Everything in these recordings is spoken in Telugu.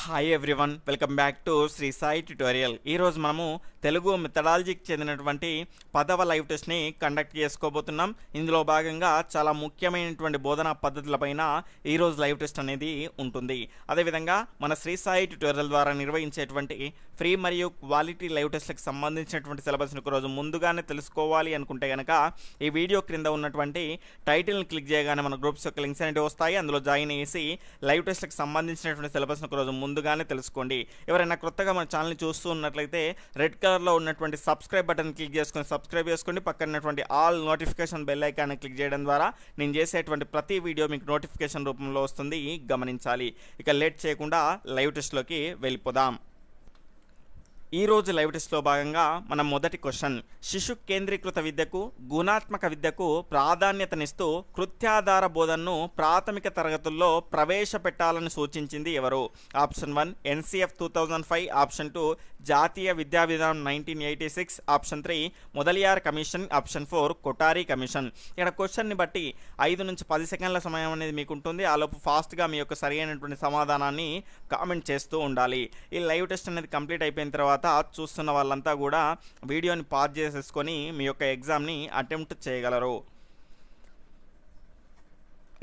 Hi everyone, welcome back to Sri Sai tutorial. ఈరోజు మనము తెలుగు మెథడాలజీకి చెందినటువంటి 10వ లైవ్ టెస్ట్ని కండక్ట్ చేసుకోబోతున్నాం. ఇందులో భాగంగా చాలా ముఖ్యమైనటువంటి బోధనా పద్ధతులపైన ఈరోజు లైవ్ టెస్ట్ అనేది ఉంటుంది. అదేవిధంగా మన శ్రీ సాయి ట్యుటోరియల్ ద్వారా నిర్వహించేటువంటి ఫ్రీ మరియు క్వాలిటీ లైవ్ టెస్ట్లకు సంబంధించినటువంటి సిలబస్ని ఒకరోజు ముందుగానే తెలుసుకోవాలి అనుకుంటే కనుక ఈ వీడియో క్రింద ఉన్నటువంటి టైటిల్ని క్లిక్ చేయగానే మన గ్రూప్స్ యొక్క లింక్స్ అనేవి వస్తాయి. అందులో జాయిన్ చేసి లైవ్ టెస్ట్లకు సంబంధించినటువంటి సిలబస్ని ఒకరోజు ముందుగానే తెలుసుకోండి. ఎవరైనా కొత్తగా మన ఛానల్ని చూస్తూ ఉన్నట్లయితే రెడ్ కలర్లో ఉన్నటువంటి సబ్స్క్రైబ్ బటన్ క్లిక్ చేసుకొని సబ్స్క్రైబ్ చేసుకోండి. పక్కన ఉన్నటువంటి all notification bell icon click చేయడం ద్వారా నేను చేసేటువంటి ప్రతి వీడియో మీకు నోటిఫికేషన్ రూపంలో వస్తుంది, గమనించాలి. ఇక లేట్ చేయకుండా లైవ్ టెస్ట్లోకి వెళ్ళిపోదాం. ఈ రోజు లైవ్ టెస్ట్లో భాగంగా మన మొదటి క్వశ్చన్, శిశు కేంద్రీకృత విద్యకు గుణాత్మక విద్యకు ప్రాధాన్యతనిస్తూ కృత్యాధార బోధనను ప్రాథమిక తరగతుల్లో ప్రవేశపెట్టాలని సూచించింది ఎవరు? ఆప్షన్ 1 NCF 2005, ఆప్షన్ 2 జాతీయ విద్యా విధానం 1986, option 3 Mudaliar commission, option 4 Kothari commission. ఇక్కడ క్వశ్చన్ని బట్టి 5 నుంచి 10 సెకండ్ల సమయం అనేది మీకు ఉంటుంది. ఆలోపు ఫాస్ట్గా మీ యొక్క సరి అయినటువంటి సమాధానాన్ని కామెంట్ చేస్తూ ఉండాలి. ఈ లైవ్ టెస్ట్ అనేది కంప్లీట్ అయిపోయిన తర్వాత చూస్తున్న వాళ్ళంతా కూడా వీడియోని పాజ్ చేసేసుకొని మీ యొక్క ఎగ్జామ్ని అటెంప్ట్ చేయగలరు.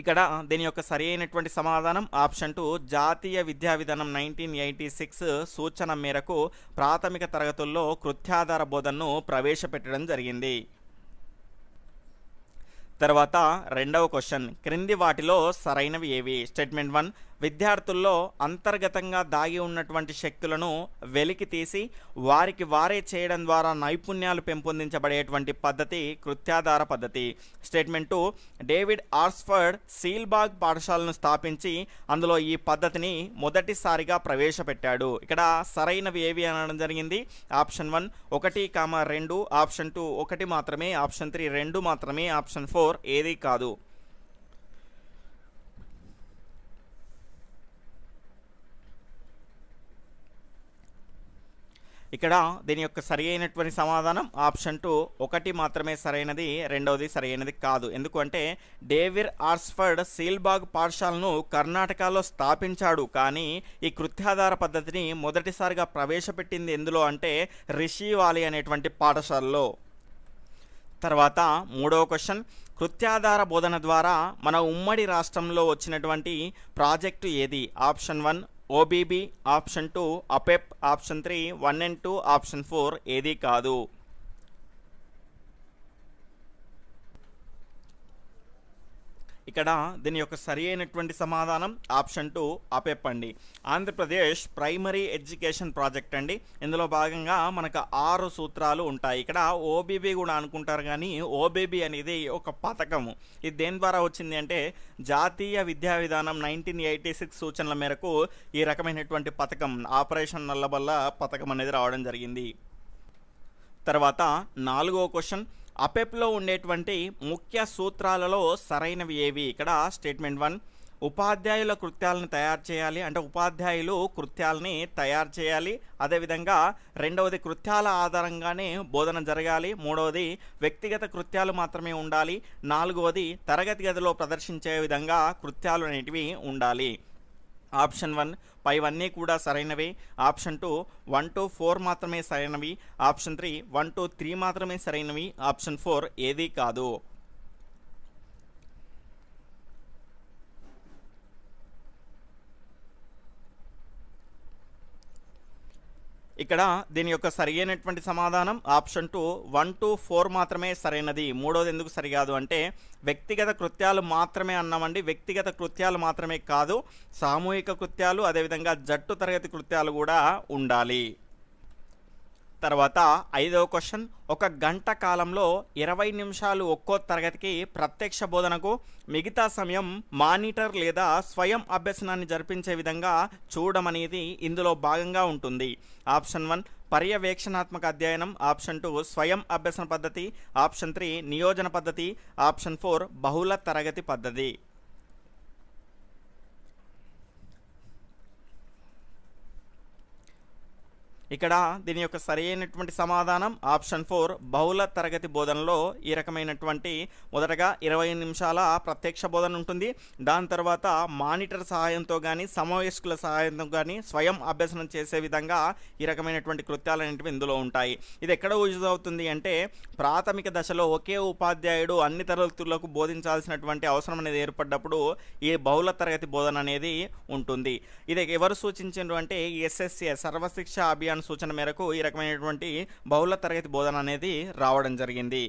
ఇక్కడ దీని యొక్క సరి అయినటువంటి సమాధానం ఆప్షన్ 2 జాతీయ విద్యా విధానం 1986 సూచన మేరకు ప్రాథమిక తరగతుల్లో కృత్యాధార బోధనను ప్రవేశపెట్టడం జరిగింది. తర్వాత రెండవ క్వశ్చన్, క్రింది వాటిలో సరైనవి ఏవి? స్టేట్మెంట్ 1 విద్యార్థుల్లో అంతర్గతంగా దాగి ఉన్నటువంటి శక్తులను వెలికి తీసి వారికి వారే చేయడం ద్వారా నైపుణ్యాలు పెంపొందించబడేటువంటి పద్ధతి కృత్యాధార పద్ధతి. స్టేట్మెంట్ 2 డేవిడ్ ఆర్స్ఫర్డ్ సీల్బాగ్ పాఠశాలను స్థాపించి అందులో ఈ పద్ధతిని మొదటిసారిగా ప్రవేశపెట్టాడు. ఇక్కడ సరైనవి ఏవి అనడం జరిగింది. ఆప్షన్ 1 1, 2, ఆప్షన్ 2 1 మాత్రమే, ఆప్షన్ 3 2 మాత్రమే, ఆప్షన్ 4 ఏది కాదు. ఇక్కడ దీని యొక్క సరి అయినటువంటి సమాధానం ఆప్షన్ 2 1 మాత్రమే సరైనది, రెండవది సరైనది కాదు. ఎందుకంటే డేవిడ్ ఆర్స్ఫర్డ్ సీల్బాగ్ పాఠశాలను కర్ణాటకలో స్థాపించాడు, కానీ ఈ కృత్యాధార పద్ధతిని మొదటిసారిగా ప్రవేశపెట్టింది ఎందులో అంటే రిషి వాలీ అనేటువంటి పాఠశాలలో. తర్వాత మూడవ క్వశ్చన్, కృత్యాధార బోధన ద్వారా మన ఉమ్మడి రాష్ట్రంలో వచ్చినటువంటి ప్రాజెక్టు ఏది? Option 1 OBB, option 2 APEP, option 3 1 and 2, option 4 ఏది కాదు. ఇక్కడ దీని యొక్క సరి అయినటువంటి సమాధానం ఆప్షన్ 2 APEP అండి. ఆంధ్రప్రదేశ్ ప్రైమరీ ఎడ్యుకేషన్ ప్రాజెక్ట్ అండి. ఇందులో భాగంగా మనకు 6 సూత్రాలు ఉంటాయి. ఇక్కడ OBB కూడా అనుకుంటారు, కానీ OBB అనేది ఒక పథకము. ఇది దేని ద్వారా వచ్చింది అంటే జాతీయ విద్యా విధానం 1986 సూచనల మేరకు ఈ రకమైనటువంటి పథకం ఆపరేషన్ నల్లబల్ల పథకం అనేది రావడం జరిగింది. తర్వాత నాలుగో క్వశ్చన్, అపెప్లో ఉండేటువంటి ముఖ్య సూత్రాలలో సరైనవి ఏవి? ఇక్కడ స్టేట్మెంట్ 1 ఉపాధ్యాయుల కృత్యాలను తయారు చేయాలి, అంటే ఉపాధ్యాయులు కృత్యాలని తయారు చేయాలి. అదేవిధంగా రెండవది కృత్యాల ఆధారంగానే బోధన జరగాలి. మూడవది వ్యక్తిగత కృత్యాలు మాత్రమే ఉండాలి. నాలుగవది తరగతి గదిలో ప్రదర్శించే విధంగా కృత్యాలు అనేటివి ఉండాలి. ఆప్షన్ 1 పైవన్నీ కూడా సరైనవే. ఆప్షన్ 2 1 to 4 మాత్రమే సరైనవి. ఆప్షన్ 3 1 to 3 మాత్రమే సరైనవి. ఆప్షన్ 4 ఏది కాదు. ఇక్కడ దీని యొక్క సరైనటువంటి సమాధానం ఆప్షన్ 2 1 to 4 మాత్రమే సరైనది. మూడోది ఎందుకు సరికాదు అంటే వ్యక్తిగత కృత్యాలు మాత్రమే అన్నామండి. వ్యక్తిగత కృత్యాలు మాత్రమే కాదు, సామూహిక కృత్యాలు అదేవిధంగా జట్టు తరగతి కృత్యాలు కూడా ఉండాలి. తర్వాత ఐదవ క్వశ్చన్, ఒక గంట కాలంలో 20 నిమిషాలు ఒక్కో తరగతికి ప్రత్యక్ష బోధనకు, మిగతా సమయం మానిటర్ లేదా స్వయం అభ్యసనాన్ని జరిపించే విధంగా చూడడం అనేది ఇందులో భాగంగా ఉంటుంది. ఆప్షన్ 1 పర్యవేక్షణాత్మక అధ్యయనం, ఆప్షన్ 2 స్వయం అభ్యసన పద్ధతి, ఆప్షన్ 3 నియోజన పద్ధతి, ఆప్షన్ 4 బహుళ తరగతి పద్ధతి. ఇక్కడ దీని యొక్క సరైనటువంటి సమాధానం ఆప్షన్ 4 బహుళ తరగతి బోధనలో ఈ రకమైనటువంటి మొదటగా 20 నిమిషాల ప్రత్యక్ష బోధన ఉంటుంది. దాని తర్వాత మానిటర్ సహాయంతో కానీ సమవయస్కుల సహాయంతో కానీ స్వయం అభ్యసనం చేసే విధంగా ఈ రకమైనటువంటి కృత్యాలు అనేటివి ఇందులో ఉంటాయి. ఇది ఎక్కడ యూజ్ అవుతుంది అంటే ప్రాథమిక దశలో ఒకే ఉపాధ్యాయుడు అన్ని తరగతులకు బోధించాల్సినటువంటి అవసరం అనేది ఏర్పడ్డప్పుడు ఈ బహుళ తరగతి బోధన అనేది ఉంటుంది. ఇది ఎవరు సూచించారు అంటే ఎస్ఎస్సి సర్వశిక్ష అభియాన్ సూచన మేరకు ఈ రకమైనటువంటి బహుళ తరగతి బోధన అనేది రావడం జరిగింది.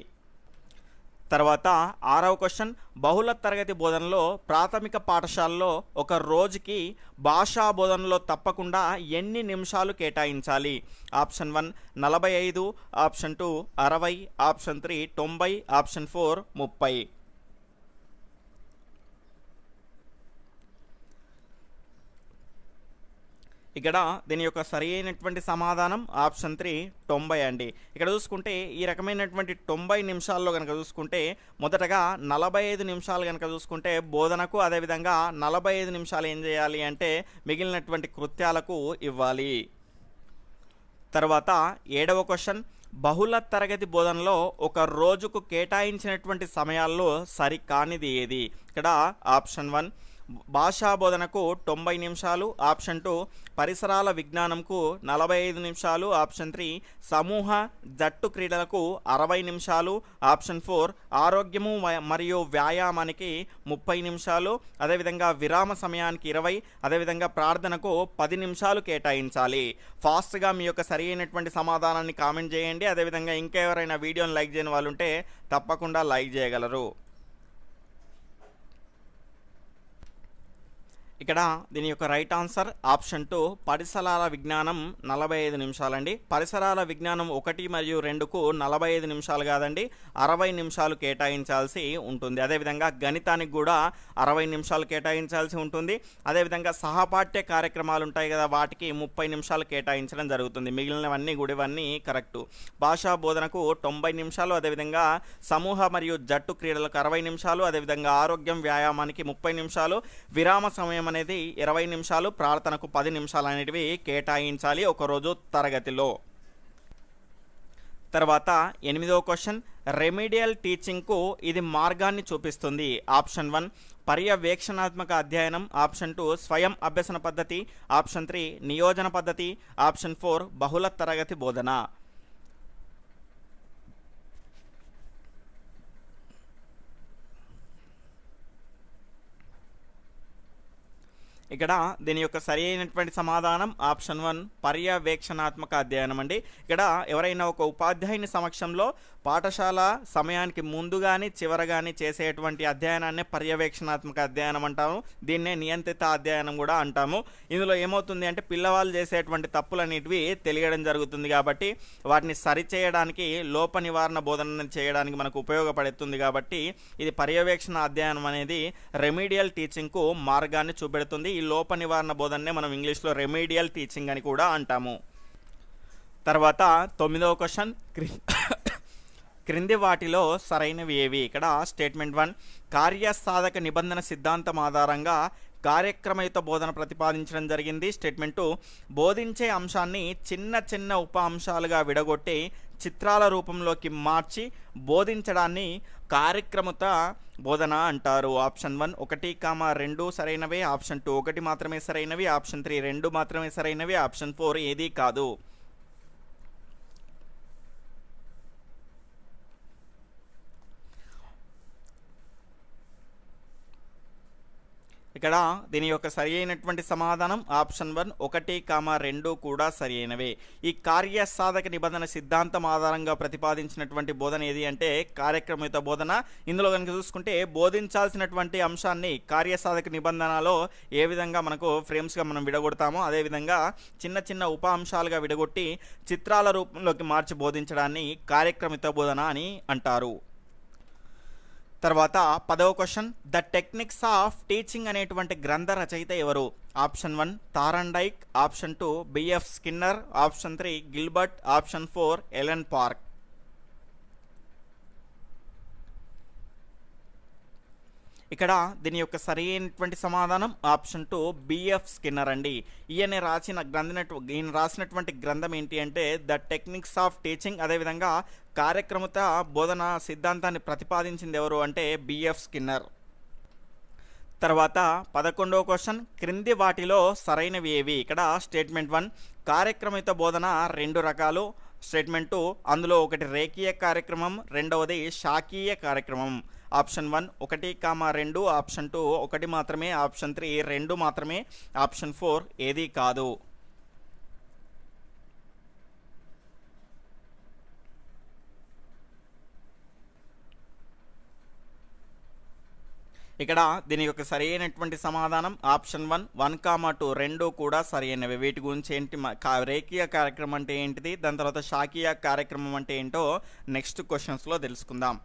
తర్వాత 6వ క్వశ్చన్, బహుళ తరగతి బోధనలో ప్రాథమిక పాఠశాలలో ఒక రోజుకి భాషా బోధనలో తప్పకుండా ఎన్ని నిమిషాలు కేటాయించాలి? Option 1 45, option 2 60, option 3 90, option 4 30. ఇక్కడ దీని యొక్క సరి అయినటువంటి సమాధానం ఆప్షన్ 3 90 అండి. ఇక్కడ చూసుకుంటే ఈ రకమైనటువంటి 90 నిమిషాల్లో కనుక చూసుకుంటే మొదటగా 45 నిమిషాలు కనుక చూసుకుంటే బోధనకు, అదేవిధంగా 45 నిమిషాలు ఏం చేయాలి అంటే మిగిలినటువంటి కృత్యాలకు ఇవ్వాలి. తర్వాత 7వ క్వశ్చన్, బహుళ తరగతి బోధనలో ఒక రోజుకు కేటాయించినటువంటి సమయాల్లో సరికానిది ఏది? ఇక్కడ ఆప్షన్ 1 భాషా బోధనకు 90 నిమిషాలు, ఆప్షన్ 2 పరిసరాల విజ్ఞానంకు 45 నిమిషాలు, ఆప్షన్ 3 సమూహ జట్టు క్రీడలకు 60 నిమిషాలు, ఆప్షన్ 4 ఆరోగ్యము మరియు వ్యాయామానికి 30 నిమిషాలు, అదేవిధంగా విరామ సమయానికి 20, అదేవిధంగా ప్రార్థనకు 10 నిమిషాలు కేటాయించాలి. ఫాస్ట్గా మీ యొక్క సరి అయినటువంటి సమాధానాన్ని కామెంట్ చేయండి. అదేవిధంగా ఇంకెవరైనా వీడియోని లైక్ చేయని వాళ్ళు ఉంటే తప్పకుండా లైక్ చేయగలరు. ఇక్కడ దీని యొక్క రైట్ ఆన్సర్ ఆప్షన్ 2 పరిసరాల విజ్ఞానం 45 నిమిషాలండి. పరిసరాల విజ్ఞానం 1 మరియు 2కు 45 నిమిషాలు కాదండి, 60 నిమిషాలు కేటాయించాల్సి ఉంటుంది. అదేవిధంగా గణితానికి కూడా 60 నిమిషాలు కేటాయించాల్సి ఉంటుంది. అదేవిధంగా సహపాఠ్య కార్యక్రమాలు ఉంటాయి కదా, వాటికి 30 నిమిషాలు కేటాయించడం జరుగుతుంది. మిగిలినవన్నీ కూడా ఇవన్నీ కరెక్టు. భాషా బోధనకు 90 నిమిషాలు, అదేవిధంగా సమూహ మరియు జట్టు క్రీడలకు 60 నిమిషాలు, అదేవిధంగా ఆరోగ్యం వ్యాయామానికి 30 నిమిషాలు, విరామ సమయం అనేది 20 నిమిషాలు, ప్రార్థనకు 10 నిమిషాలు అనేటివి కేటాయించాలి ఒకరోజు తరగతిలో. తర్వాత 8వ క్వశ్చన్, రెమిడియల్ టీచింగ్కు ఇది మార్గాన్ని చూపిస్తుంది. ఆప్షన్ 1 పర్యవేక్షణాత్మక అధ్యయనం, ఆప్షన్ 2 స్వయం అభ్యసన పద్ధతి, ఆప్షన్ 3 నియోజన పద్ధతి, ఆప్షన్ 4 బహుళ తరగతి బోధన. ఇక్కడ దీని యొక్క సరి అయినటువంటి సమాధానం ఆప్షన్ 1 పర్యవేక్షణాత్మక అధ్యయనం అండి. ఇక్కడ ఎవరైనా ఒక ఉపాధ్యాయుని సమక్షంలో పాఠశాల సమయానికి ముందు కానీ చివర కానీ చేసేటువంటి అధ్యయనాన్ని పర్యవేక్షణాత్మక అధ్యయనం అంటాము. దీన్నే నియంత్రిత అధ్యయనం కూడా అంటాము. ఇందులో ఏమవుతుంది అంటే పిల్లవాళ్ళు చేసేటువంటి తప్పులన్నిటివి తెలియడం జరుగుతుంది కాబట్టి వాటిని సరిచేయడానికి లోప నివారణ బోధన చేయడానికి మనకు ఉపయోగపడుతుంది. కాబట్టి ఇది పర్యవేక్షణ అధ్యయనం అనేది రెమిడియల్ టీచింగ్కు మార్గాన్ని చూపెడుతుంది. ఈ లోప నివారణ బోధననే మనం ఇంగ్లీష్లో రెమిడియల్ టీచింగ్ అని కూడా అంటాము. తర్వాత 9వ క్వశ్చన్, క్రింది వాటిలో సరైనవి ఏవి? ఇక్కడ స్టేట్మెంట్ 1 కార్యసాధక నిబంధన సిద్ధాంతం ఆధారంగా కార్యక్రమయుత బోధన ప్రతిపాదించడం జరిగింది. స్టేట్మెంట్ 2 బోధించే అంశాన్ని చిన్న చిన్న ఉప అంశాలుగా విడగొట్టి చిత్రాల రూపంలోకి మార్చి బోధించడాన్ని కార్యక్రమత బోధన అంటారు. ఆప్షన్ 1 1, 2 సరైనవే, ఆప్షన్ 2 1 మాత్రమే సరైనవి, ఆప్షన్ 3 2 మాత్రమే సరైనవి, ఆప్షన్ 4 ఏదీ కాదు. ఇక్కడ దీని యొక్క సరి అయినటువంటి సమాధానం ఆప్షన్ 1 1, 2 కూడా సరి అయినవే. ఈ కార్యసాధక నిబంధన సిద్ధాంతం ఆధారంగా ప్రతిపాదించినటువంటి బోధన ఏది అంటే కార్యక్రమయుత బోధన. ఇందులో కనుక చూసుకుంటే బోధించాల్సినటువంటి అంశాన్ని కార్యసాధక నిబంధనలో ఏ విధంగా మనకు ఫ్రేమ్స్గా మనం విడగొడతామో అదేవిధంగా చిన్న చిన్న ఉప అంశాలుగా విడగొట్టి చిత్రాల రూపంలోకి మార్చి బోధించడాన్ని కార్యక్రమయుత బోధన అని అంటారు. తర్వాత 10వ question, the techniques of teaching అనేటువంటి గ్రంథ రచయిత ఎవరు? Option 1 Thorndike, option 2 B F Skinner, option 3 Gilbert, option 4 Ellen Park. ఇక్కడ దీని యొక్క సరైనటువంటి సమాధానం ఆప్షన్ 2 బిఎఫ్ స్కిన్నర్ అండి. ఈయన రాసినటువంటి గ్రంథం ఏంటి అంటే ద టెక్నిక్స్ ఆఫ్ టీచింగ్. అదేవిధంగా కార్యక్రమత బోధన సిద్ధాంతాన్ని ప్రతిపాదించింది ఎవరు అంటే బిఎఫ్ స్కిన్నర్. తర్వాత 11వ క్వశ్చన్, క్రింది వాటిలో సరైనవి ఏవి? ఇక్కడ స్టేట్మెంట్ 1 కార్యక్రమిత బోధన 2 రకాలు. స్టేట్మెంట్ 2 అందులో ఒకటి రేఖీయ కార్యక్రమం, రెండవది శాఖీయ కార్యక్రమం. ఆప్షన్ 1 1, 2, ఆప్షన్ 2 1 మాత్రమే, ఆప్షన్ 3 2 మాత్రమే, ఆప్షన్ 4 ఏది కాదు. ఇక్కడ దీని యొక్క సరైనటువంటి సమాధానం ఆప్షన్ 1 1, 2 రెండు కూడా సరైనవి. వీటి గురించి ఏంటి, రేఖీయ కార్యక్రమం అంటే ఏంటిది, దాని తర్వాత శాఖీయ కార్యక్రమం అంటే ఏంటో నెక్స్ట్ క్వశ్చన్స్లో తెలుసుకుందాం.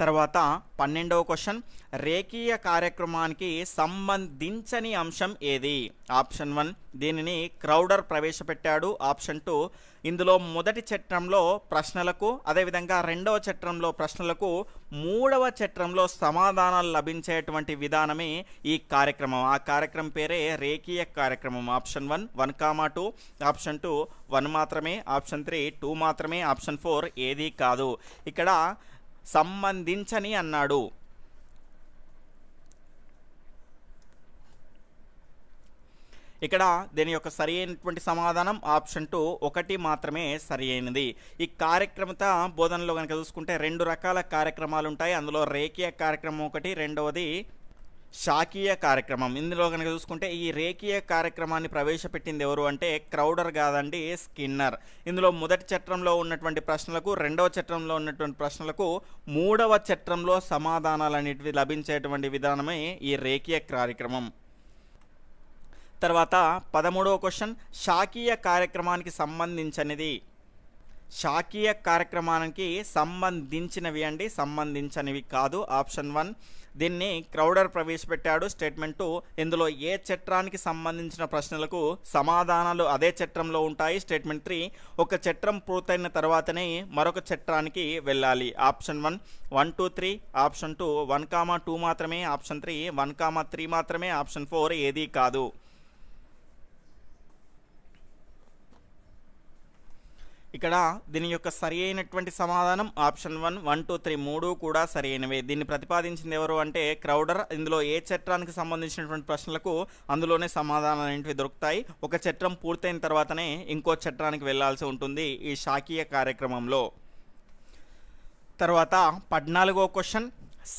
తర్వాత 12వ క్వశ్చన్, రేఖీయ కార్యక్రమానికి సంబంధించని అంశం ఏది? ఆప్షన్ 1 దీనిని క్రౌడర్ ప్రవేశపెట్టాడు. ఆప్షన్ 2 ఇందులో మొదటి చట్రంలో ప్రశ్నలకు, అదేవిధంగా రెండవ చట్రంలో ప్రశ్నలకు, మూడవ చట్రంలో సమాధానాలు లభించేటువంటి విధానమే ఈ కార్యక్రమం. ఆ కార్యక్రమం పేరే రేఖీయ కార్యక్రమం. ఆప్షన్ 1 1, 2, ఆప్షన్ 2 1 మాత్రమే, ఆప్షన్ 3 2 మాత్రమే, ఆప్షన్ 4 ఏది కాదు. ఇక్కడ సంబంధించని అన్నాడు. ఇక్కడ దీని యొక్క సరి అయినటువంటి సమాధానం ఆప్షన్ 2 1 మాత్రమే సరి అయినది. ఈ కార్యక్రమత బోధనలో కనుక చూసుకుంటే 2 రకాల కార్యక్రమాలు ఉంటాయి. అందులో రేఖీయ కార్యక్రమం ఒకటి, రెండవది శాఖీయ కార్యక్రమం. ఇందులో కనుక చూసుకుంటే ఈ రేఖీయ కార్యక్రమాన్ని ప్రవేశపెట్టింది ఎవరు అంటే క్రౌడర్ కాదండి, స్కిన్నర్. ఇందులో మొదటి చట్రంలో ఉన్నటువంటి ప్రశ్నలకు, రెండవ చట్రంలో ఉన్నటువంటి ప్రశ్నలకు, మూడవ చట్రంలో సమాధానాలు అనేటివి లభించేటువంటి విధానమే ఈ రేఖీయ కార్యక్రమం. తర్వాత 13వ క్వశ్చన్, శాఖీయ కార్యక్రమానికి సంబంధించినది. శాఖీయ కార్యక్రమానికి సంబంధించినవి అండి, సంబంధించినవి కాదు. ఆప్షన్ 1 దీన్ని క్రౌడర్ ప్రవేశపెట్టాడు. స్టేట్మెంట్ 2 ఇందులో ఏ చట్రానికి సంబంధించిన ప్రశ్నలకు సమాధానాలు అదే చట్రంలో ఉంటాయి. స్టేట్మెంట్ 3 ఒక చట్రం పూర్తయిన తర్వాతనే మరొక చట్రానికి వెళ్ళాలి. ఆప్షన్ 1 1, 2, 3, ఆప్షన్ 2 1, 2 మాత్రమే, ఆప్షన్ 3 1, 3 మాత్రమే, ఆప్షన్ 4 ఏది కాదు. ఇక్కడ దీని యొక్క సరి అయినటువంటి సమాధానం ఆప్షన్ 1 1, 2, 3 మూడు కూడా సరి అయినవే. దీన్ని ప్రతిపాదించింది ఎవరు అంటే క్రౌడర్. ఇందులో ఏ చట్రానికి సంబంధించినటువంటి ప్రశ్నలకు అందులోనే సమాధానాలు అనేవి దొరుకుతాయి. ఒక చట్రం పూర్తయిన తర్వాతనే ఇంకో చట్రానికి వెళ్లాల్సి ఉంటుంది ఈ శాఖీయ కార్యక్రమంలో. తర్వాత 14వ క్వశ్చన్,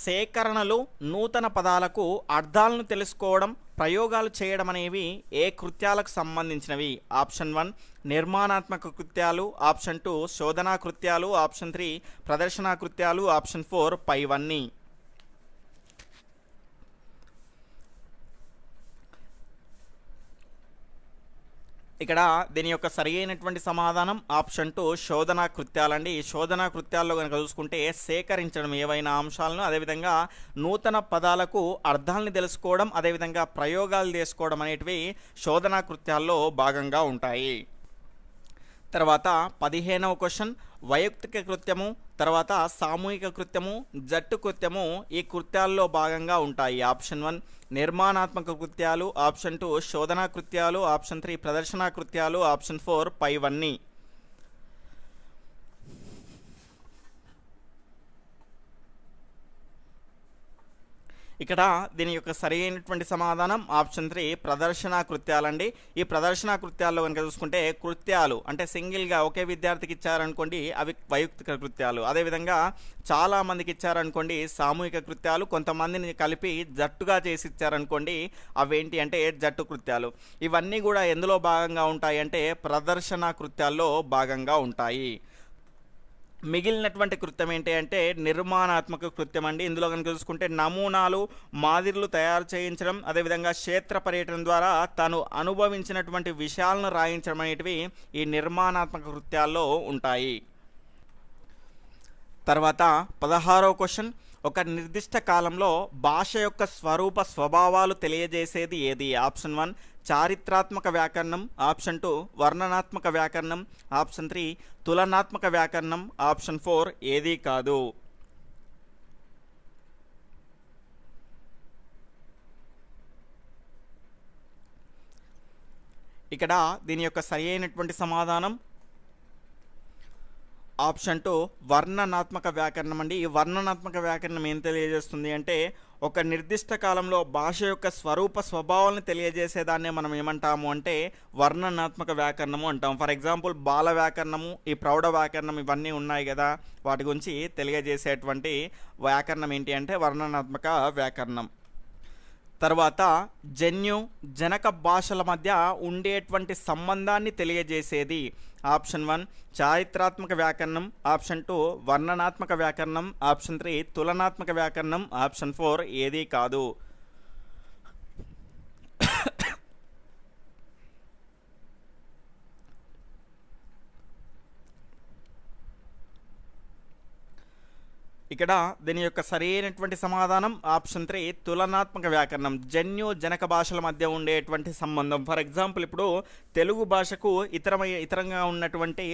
సేకరణలు, నూతన పదాలకు అర్థాలను తెలుసుకోవడం, ప్రయోగాలు చేయడం అనేవి ఏ కృత్యాలకు సంబంధించినవి? ఆప్షన్ 1 నిర్మాణాత్మక కృత్యాలు, ఆప్షన్ 2 శోధనా కృత్యాలు, ఆప్షన్ 3 ప్రదర్శనా కృత్యాలు, ఆప్షన్ 4 పైవన్నీ. ఇక్కడ దీని యొక్క సరి అయినటువంటి సమాధానం ఆప్షన్ 2 శోధనా కృత్యాలండి. ఈ శోధనా కృత్యాల్లో కనుక చూసుకుంటే సేకరించడం ఏవైనా అంశాలను, అదేవిధంగా నూతన పదాలకు అర్థాలని తెలుసుకోవడం, అదేవిధంగా ప్రయోగాలు చేసుకోవడం అనేటివి శోధనా కృత్యాల్లో భాగంగా ఉంటాయి. తర్వాత 15వ క్వశ్చన్, వైయక్తిక కృత్యము, తర్వాత సామూహిక కృత్యము, జట్టు కృత్యము ఈ కృత్యాల్లో భాగంగా ఉంటాయి. ఆప్షన్ 1 నిర్మాణాత్మక కృత్యాలు, ఆప్షన్ 2 శోధనా కృత్యాలు, ఆప్షన్ 3 ప్రదర్శనా కృత్యాలు, ఆప్షన్ 4 పైవన్నీ. ఇక్కడ దీని యొక్క సరి అయినటువంటి సమాధానం ఆప్షన్ 3 ప్రదర్శనా కృత్యాలండి. ఈ ప్రదర్శనా కృత్యాల్లో కనుక చూసుకుంటే కృత్యాలు అంటే సింగిల్గా ఒకే విద్యార్థికి ఇచ్చారనుకోండి అవి వైయక్తిక కృత్యాలు, అదేవిధంగా చాలా మందికి ఇచ్చారనుకోండి సామూహిక కృత్యాలు, కొంతమందిని కలిపి జట్టుగా చేసి ఇచ్చారనుకోండి అవేంటి అంటే జట్టు కృత్యాలు. ఇవన్నీ కూడా ఎందులో భాగంగా ఉంటాయి అంటే ప్రదర్శనా కృత్యాల్లో భాగంగా ఉంటాయి. మిగిలినటువంటి కృత్యం ఏంటి అంటే నిర్మాణాత్మక కృత్యం అండి. ఇందులో కనుక చూసుకుంటే నమూనాలు, మాదిరిలు తయారు చేయించడం, అదేవిధంగా క్షేత్ర పర్యటన ద్వారా తాను అనుభవించినటువంటి విషయాలను రాయించడం అనేటివి ఈ నిర్మాణాత్మక కృత్యాల్లో ఉంటాయి. తర్వాత 16వ క్వశ్చన్, ఒక నిర్దిష్ట కాలంలో భాష యొక్క స్వరూప స్వభావాలు తెలియజేసేది ఏది? ఆప్షన్ 1 చారిత్రాత్మక వ్యాకరణం, ఆప్షన్ 2 వర్ణనాత్మక వ్యాకరణం, ఆప్షన్ 3 తులనాత్మక వ్యాకరణం, ఆప్షన్ 4 ఏదీ కాదు. ఇక్కడ దీని యొక్క సరి అయినటువంటి సమాధానం ఆప్షన్ 2 వర్ణనాత్మక వ్యాకరణం అండి. ఈ వర్ణనాత్మక వ్యాకరణం ఏం తెలియజేస్తుంది అంటే ఒక నిర్దిష్ట కాలంలో భాష యొక్క స్వరూప స్వభావాలను తెలియజేసేదాన్నే మనం ఏమంటాము అంటే వర్ణనాత్మక వ్యాకరణము అంటాం. ఫర్ ఎగ్జాంపుల్ బాల వ్యాకరణము, ఈ ప్రౌఢ వ్యాకరణం ఇవన్నీ ఉన్నాయి కదా, వాటి గురించి తెలియజేసేటువంటి వ్యాకరణం ఏంటి అంటే వర్ణనాత్మక వ్యాకరణం. తర్వాత జన్యు జనక భాషల మధ్య ఉండేటువంటి సంబంధాన్ని తెలియజేసేది ఆప్షన్ 1 చారిత్రాత్మక వ్యాకరణం, ఆప్షన్ 2 వర్ణనాత్మక వ్యాకరణం, ఆప్షన్ 3 తులనాత్మక వ్యాకరణం, ఆప్షన్ 4 ఏదీ కాదు. ఇక్కడ దీని యొక్క సరైనటువంటి సమాధానం ఆప్షన్ 3 తులనాత్మక వ్యాకరణం. జన్యు జనక భాషల మధ్య ఉండేటువంటి సంబంధం. ఫర్ ఎగ్జాంపుల్ ఇప్పుడు తెలుగు భాషకు ఇతరంగా ఉన్నటువంటి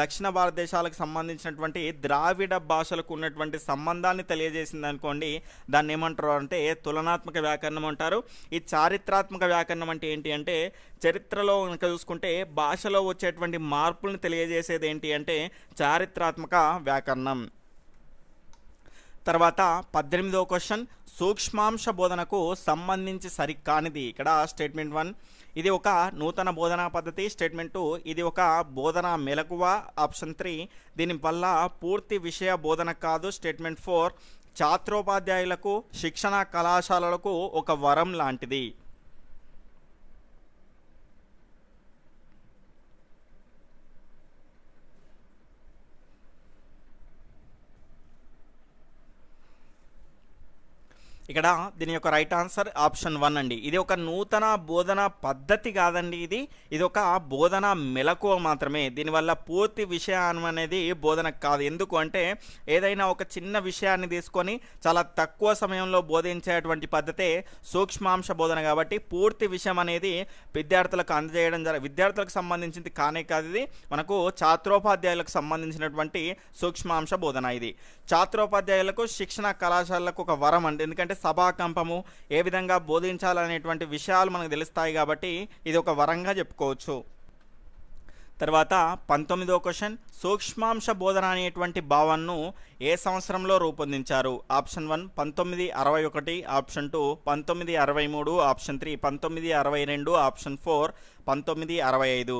దక్షిణ భారతదేశాలకు సంబంధించినటువంటి ద్రావిడ భాషలకు ఉన్నటువంటి సంబంధాన్ని తెలియజేసింది అనుకోండి, దాన్ని ఏమంటారు అంటే తులనాత్మక వ్యాకరణం అంటారు. ఈ చారిత్రాత్మక వ్యాకరణం అంటే ఏంటి అంటే చరిత్రలో కనుక చూసుకుంటే భాషలో వచ్చేటువంటి మార్పులను తెలియజేసేది ఏంటి అంటే చారిత్రాత్మక వ్యాకరణం. తర్వాత 18వ క్వశ్చన్ సూక్ష్మాంశ బోధనకు సంబంధించి సరికానిది. ఇక్కడ స్టేట్మెంట్ 1 ఇది ఒక నూతన బోధనా పద్ధతి, స్టేట్మెంట్ 2 ఇది ఒక బోధనా మెలకువ, ఆప్షన్ 3 దీనివల్ల పూర్తి విషయ బోధన కాదు, స్టేట్మెంట్ 4 ఛాత్రోపాధ్యాయులకు శిక్షణ కళాశాలలకు ఒక వరం లాంటిది. ఇక్కడ దీని యొక్క రైట్ ఆన్సర్ ఆప్షన్ 1 అండి. ఇది ఒక నూతన బోధన పద్ధతి కాదండి, ఇది ఒక బోధన మెలకువ మాత్రమే. దీనివల్ల పూర్తి విషయం అనేది బోధన కాదు. ఎందుకు అంటే ఏదైనా ఒక చిన్న విషయాన్ని తీసుకొని చాలా తక్కువ సమయంలో బోధించేటువంటి పద్ధతే సూక్ష్మాంశ బోధన. కాబట్టి పూర్తి విషయం అనేది విద్యార్థులకు అందజేయడం విద్యార్థులకు సంబంధించింది కానే కాదు, ఇది మనకు ఛాత్రోపాధ్యాయులకు సంబంధించినటువంటి సూక్ష్మాంశ బోధన. ఇది ఛాత్రోపాధ్యాయులకు శిక్షణ కళాశాలకు ఒక వరం అండి. ఎందుకంటే సభాకంపము ఏ విధంగా బోధించాలనేటువంటి విషయాలు మనకు తెలుస్తాయి కాబట్టి ఇది ఒక వరంగా చెప్పుకోవచ్చు. తర్వాత 19వ క్వశ్చన్ సూక్ష్మాంశ బోధన అనేటువంటి భావనను ఏ సంవత్సరంలో రూపొందించారు? Option 1 1961, option 2 1963, option 3 1962, option 4 1965.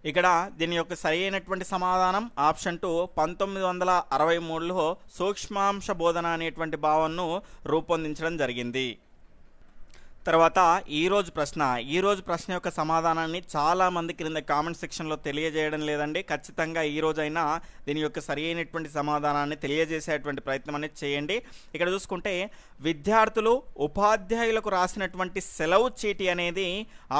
ఇక్కడ దీని యొక్క సరైనటువంటి సమాధానం ఆప్షన్ 2 1963లో సూక్ష్మాంశ బోధన అనేటువంటి భావనను రూపొందించడం జరిగింది. తర్వాత ఈరోజు ప్రశ్న యొక్క సమాధానాన్ని చాలామంది క్రింద కామెంట్ సెక్షన్లో తెలియజేయడం లేదండి. ఖచ్చితంగా ఈరోజైనా దీని యొక్క సరి అయినటువంటి సమాధానాన్ని తెలియజేసేటువంటి ప్రయత్నం అనేది చేయండి. ఇక్కడ చూసుకుంటే విద్యార్థులు ఉపాధ్యాయులకు రాసినటువంటి సెలవు చీటీ అనేది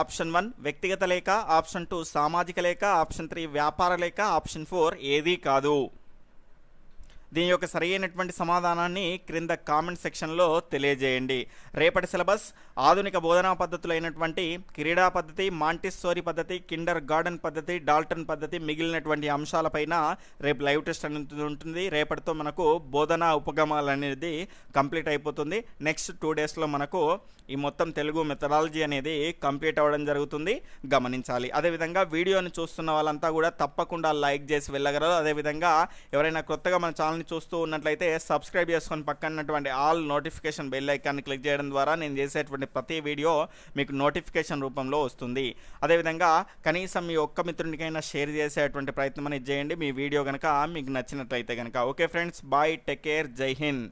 ఆప్షన్ 1 వ్యక్తిగత లేఖ, ఆప్షన్ 2 సామాజిక లేఖ, ఆప్షన్ 3 వ్యాపార లేఖ, ఆప్షన్ 4 ఏదీ కాదు. దీని యొక్క సరైనటువంటి సమాధానాన్ని క్రింద కామెంట్ సెక్షన్లో తెలియజేయండి. రేపటి సిలబస్ ఆధునిక బోధనా పద్ధతులైనటువంటి క్రీడా పద్ధతి, మాంటిస్సోరీ పద్ధతి, కిండర్ గార్డెన్ పద్ధతి, డాల్టన్ పద్ధతి మిగిలినటువంటి అంశాలపైన రేపు లైవ్ టెస్ట్ అనేది ఉంటుంది. రేపటితో మనకు బోధనా ఉపగమాలు అనేది కంప్లీట్ అయిపోతుంది. నెక్స్ట్ 2 డేస్లో మనకు ఈ మొత్తం తెలుగు మెథడాలజీ అనేది కంప్లీట్ అవ్వడం జరుగుతుంది, గమనించాలి. అదేవిధంగా వీడియోని చూస్తున్న వాళ్ళంతా కూడా తప్పకుండా లైక్ చేసి వెళ్ళగలరు. అదేవిధంగా ఎవరైనా కొత్తగా మన ఛానల్ని చూస్తూ ఉన్నట్లయితే సబ్స్క్రైబ్ చేసుకొని పక్కనటువంటి ఆల్ నోటిఫికేషన్ బెల్ ఐకాన్ని క్లిక్ చేయడం ద్వారా నేను చేసేటువంటి ప్రతి వీడియో మీకు నోటిఫికేషన్ రూపంలో వస్తుంది. అదేవిధంగా కనీసం మీ ఒక్క మిత్రునికైనా షేర్ చేసేటువంటి ప్రయత్నం అనేది చేయండి, మీ వీడియో కనుక మీకు నచ్చినట్లయితే కనుక. Okay friends, bye, take care, Jai Hind.